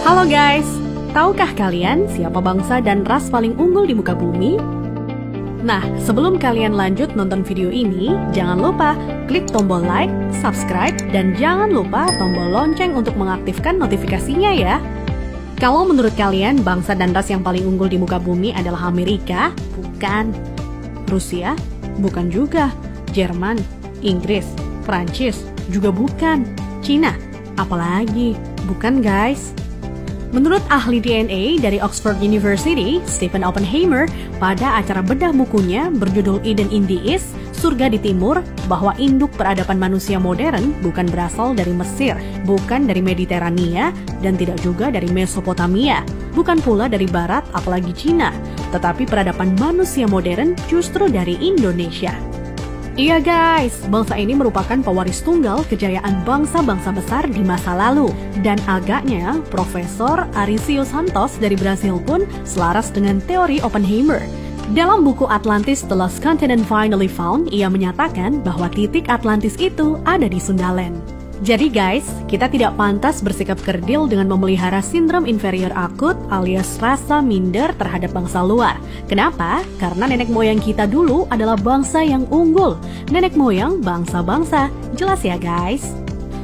Halo guys, tahukah kalian siapa bangsa dan ras paling unggul di muka bumi? Nah, sebelum kalian lanjut nonton video ini, jangan lupa klik tombol like, subscribe, dan jangan lupa tombol lonceng untuk mengaktifkan notifikasinya ya. Kalau menurut kalian bangsa dan ras yang paling unggul di muka bumi adalah Amerika? Bukan. Rusia? Bukan juga. Jerman? Inggris? Prancis? Juga bukan. Cina? Apalagi? Bukan guys. Menurut ahli DNA dari Oxford University, Stephen Oppenheimer, pada acara bedah bukunya berjudul Eden in the East, Surga di Timur, bahwa induk peradaban manusia modern bukan berasal dari Mesir, bukan dari Mediterania, dan tidak juga dari Mesopotamia, bukan pula dari Barat apalagi Cina, tetapi peradaban manusia modern justru dari Indonesia. Iya guys, bangsa ini merupakan pewaris tunggal kejayaan bangsa-bangsa besar di masa lalu. Dan agaknya, Profesor Arício Santos dari Brasil pun selaras dengan teori Oppenheimer. Dalam buku Atlantis The Lost Continent Finally Found, ia menyatakan bahwa titik Atlantis itu ada di Sundaland. Jadi guys, kita tidak pantas bersikap kerdil dengan memelihara sindrom inferior akut alias rasa minder terhadap bangsa luar. Kenapa? Karena nenek moyang kita dulu adalah bangsa yang unggul. Nenek moyang bangsa-bangsa. Jelas ya guys?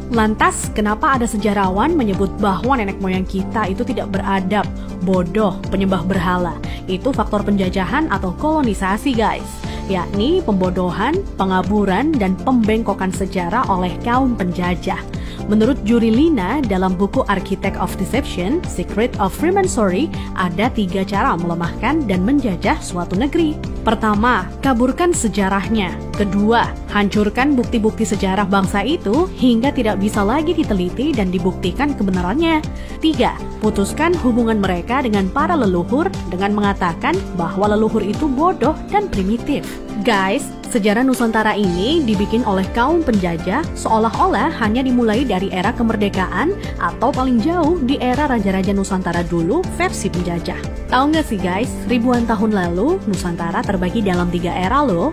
Lantas, kenapa ada sejarawan menyebut bahwa nenek moyang kita itu tidak beradab, bodoh, penyembah berhala? Itu faktor penjajahan atau kolonisasi guys, yakni pembodohan, pengaburan, dan pembengkokan sejarah oleh kaum penjajah. Menurut Juri Lina dalam buku Architect of Deception, Secret of Freemasonry, ada 3 cara melemahkan dan menjajah suatu negeri. Pertama, kaburkan sejarahnya. Kedua, hancurkan bukti-bukti sejarah bangsa itu hingga tidak bisa lagi diteliti dan dibuktikan kebenarannya. 3, putuskan hubungan mereka dengan para leluhur dengan mengatakan bahwa leluhur itu bodoh dan primitif. Guys, sejarah Nusantara ini dibikin oleh kaum penjajah seolah-olah hanya dimulai dari era kemerdekaan atau paling jauh di era Raja-Raja Nusantara dulu versi penjajah. Tahu nggak sih guys, ribuan tahun lalu Nusantara terbagi dalam 3 era loh.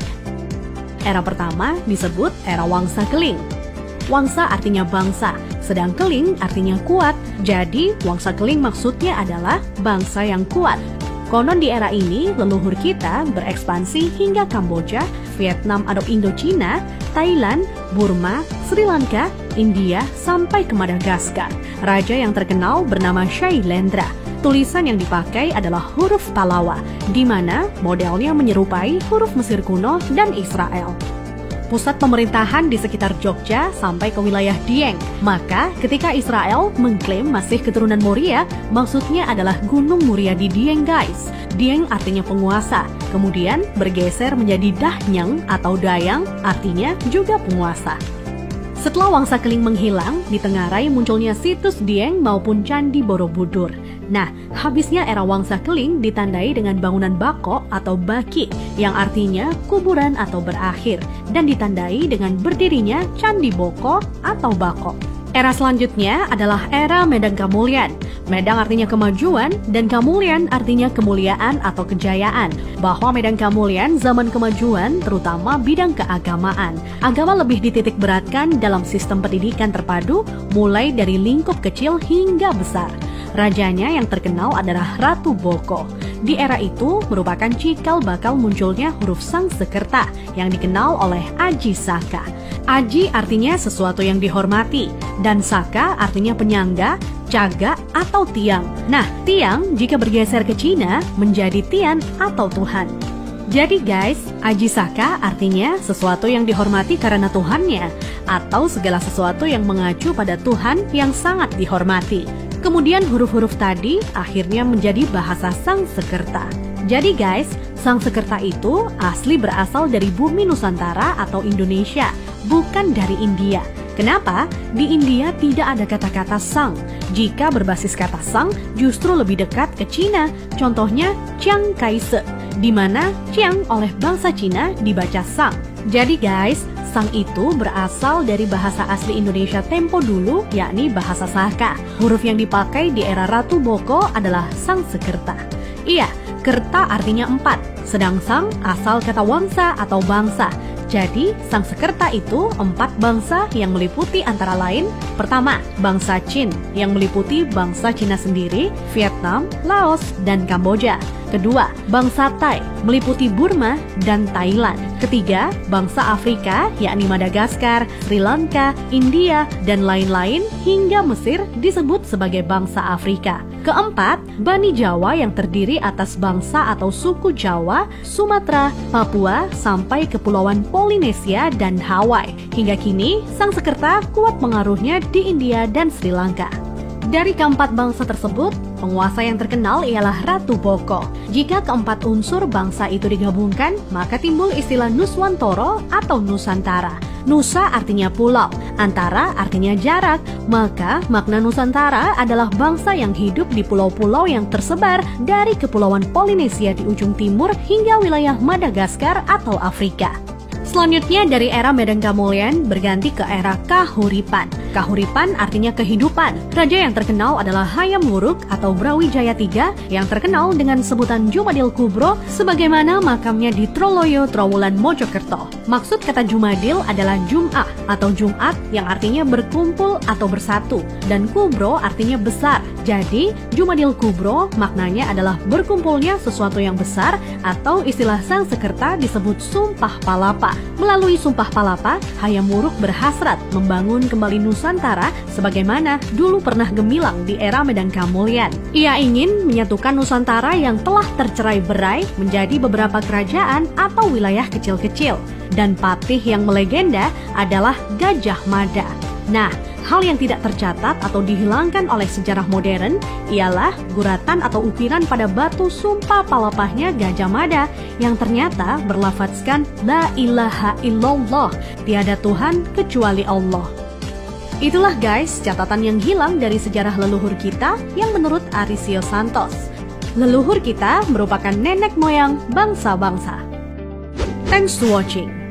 Era pertama disebut era Wangsa Keling. Wangsa artinya bangsa, sedang Keling artinya kuat. Jadi Wangsa Keling maksudnya adalah bangsa yang kuat. Konon di era ini, leluhur kita berekspansi hingga Kamboja, Vietnam atau Indochina, Thailand, Burma, Sri Lanka, India, sampai ke Madagaskar. Raja yang terkenal bernama Shailendra. Tulisan yang dipakai adalah huruf Pallawa, di mana modelnya menyerupai huruf Mesir kuno dan Israel. Pusat pemerintahan di sekitar Jogja sampai ke wilayah Dieng. Maka ketika Israel mengklaim masih keturunan Moria, maksudnya adalah Gunung Muria di Dieng guys. Dieng artinya penguasa, kemudian bergeser menjadi Dahnyang atau Dayang, artinya juga penguasa. Setelah Wangsa Keling menghilang, ditengarai munculnya situs Dieng maupun Candi Borobudur. Nah, habisnya era Wangsa Keling ditandai dengan bangunan Bako atau Baki, yang artinya kuburan atau berakhir, dan ditandai dengan berdirinya Candi Boko atau Bako. Era selanjutnya adalah era Medang Kamulyan. Medang artinya kemajuan dan Kamulyan artinya kemuliaan atau kejayaan. Bahwa Medang Kamulyan zaman kemajuan terutama bidang keagamaan. Agama lebih dititik beratkan dalam sistem pendidikan terpadu mulai dari lingkup kecil hingga besar. Rajanya yang terkenal adalah Ratu Boko. Di era itu merupakan cikal bakal munculnya huruf Sangsekerta yang dikenal oleh Aji Saka. Aji artinya sesuatu yang dihormati, dan Saka artinya penyangga, caga, atau tiang. Nah, tiang jika bergeser ke Cina menjadi Tian atau Tuhan. Jadi guys, Aji Saka artinya sesuatu yang dihormati karena Tuhannya, atau segala sesuatu yang mengacu pada Tuhan yang sangat dihormati. Kemudian huruf-huruf tadi akhirnya menjadi bahasa Sangsekerta. Jadi guys, Sangsekerta itu asli berasal dari bumi Nusantara atau Indonesia, bukan dari India. Kenapa? Di India tidak ada kata-kata sang. Jika berbasis kata sang, justru lebih dekat ke Cina. Contohnya Chiang Kai-shek, di mana Chiang oleh bangsa Cina dibaca sang. Jadi guys, sang itu berasal dari bahasa asli Indonesia tempo dulu, yakni bahasa Saka. Huruf yang dipakai di era Ratu Boko adalah Sangsekerta. Iya, kerta artinya 4, sedang sang asal kata wangsa atau bangsa. Jadi, Sangsekerta itu 4 bangsa yang meliputi antara lain: pertama, bangsa Qin yang meliputi bangsa Cina sendiri, Vietnam, Laos, dan Kamboja. Kedua, bangsa Thai meliputi Burma dan Thailand. Ketiga, bangsa Afrika yakni Madagaskar, Sri Lanka, India, dan lain-lain hingga Mesir disebut sebagai bangsa Afrika. Keempat, Bani Jawa yang terdiri atas bangsa atau suku Jawa, Sumatera, Papua, sampai Kepulauan Polinesia dan Hawaii. Hingga kini, Sangsekerta kuat pengaruhnya di India dan Sri Lanka. Dari keempat bangsa tersebut, penguasa yang terkenal ialah Ratu Boko. Jika keempat unsur bangsa itu digabungkan, maka timbul istilah Nuswantara atau Nusantara. Nusa artinya pulau, antara artinya jarak, maka makna Nusantara adalah bangsa yang hidup di pulau-pulau yang tersebar dari Kepulauan Polinesia di ujung timur hingga wilayah Madagaskar atau Afrika. Selanjutnya dari era Medan Kamulyan berganti ke era Kahuripan. Kahuripan artinya kehidupan. Raja yang terkenal adalah Hayam Wuruk atau Brawijaya III yang terkenal dengan sebutan Jumadil Kubro sebagaimana makamnya di Troloyo, Trowulan, Mojokerto. Maksud kata Jumadil adalah Jum'ah atau Jumat yang artinya berkumpul atau bersatu, dan Kubro artinya besar. Jadi Jumadil Kubro maknanya adalah berkumpulnya sesuatu yang besar, atau istilah Sangsekerta disebut Sumpah Palapa. Melalui Sumpah Palapa, Hayam Wuruk berhasrat membangun kembali Nusantara sebagaimana dulu pernah gemilang di era Medan Kamulyan. Ia ingin menyatukan Nusantara yang telah tercerai-berai menjadi beberapa kerajaan atau wilayah kecil-kecil. Dan patih yang melegenda adalah Gajah Mada. Nah, hal yang tidak tercatat atau dihilangkan oleh sejarah modern ialah guratan atau ukiran pada batu sumpah palapahnya Gajah Mada yang ternyata berlafadzkan La ilaha illallah, tiada Tuhan kecuali Allah. Itulah guys catatan yang hilang dari sejarah leluhur kita yang menurut Arisio Santos. Leluhur kita merupakan nenek moyang bangsa-bangsa. Thanks to watching.